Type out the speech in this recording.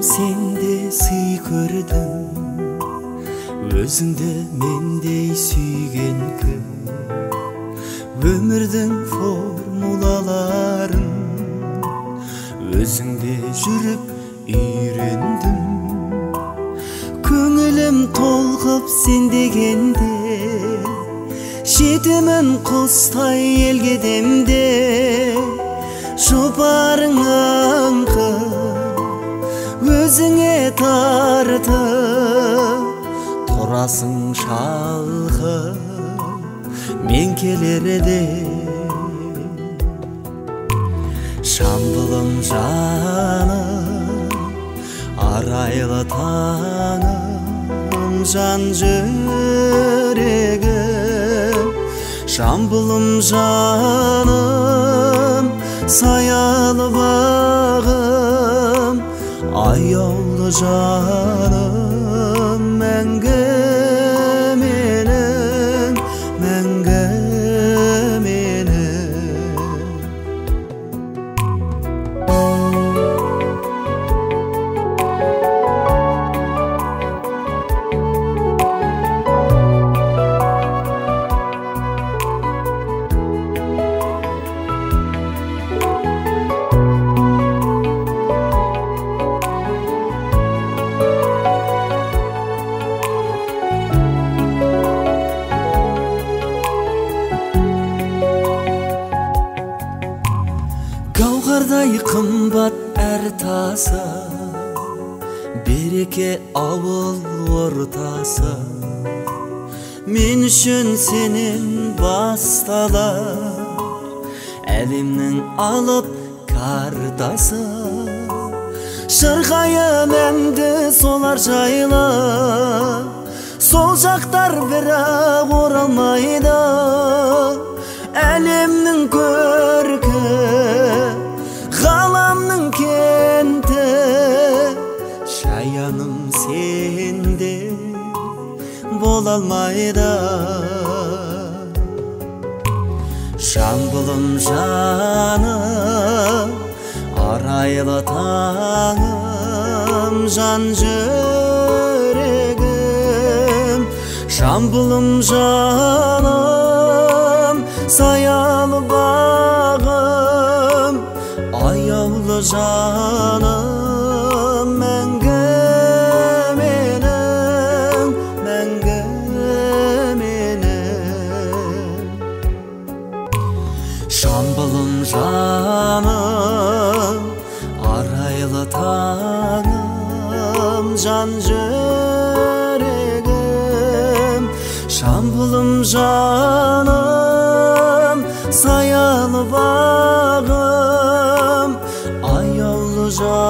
sende sый көрдім, өзіңді мендей сүйген кім? Өмірдің формулаларын өзіңде жүріп үйрендім. Көңілім толқып сен дегенде, жетемін құстай елге демде. Жұпарың аңқып, өзіңе тартып, тұрасың шалқып, мен келерде. Жамбылым жаным, арайлы таңым, жан жүрегім. Жамбылым жаным, саялы бағым, аяулы жаным, мәңгі менің, мәңгі менің. Гауһардай қымбат әр тасы, береке ауыл ортасы. Мен үшін сенен басталар әлемнің алып картасы. Шырқайын әнді солар жайлы, сол жақтар бірақ оралмайды. Әлемнің көркі, ғаламның кенті, шаяным сенде бола алмайды. Жамбылым жаным, арайлы таңым, жан жүрегім. Жамбылым жаным, саялы бағым, аяулы жаным, мәңгі менің, мәңгі менің. Жамбылым жаным, арайлы таңым, жан жүрегім. Жамбылым жаным, саялы бағым, аяулы жаным.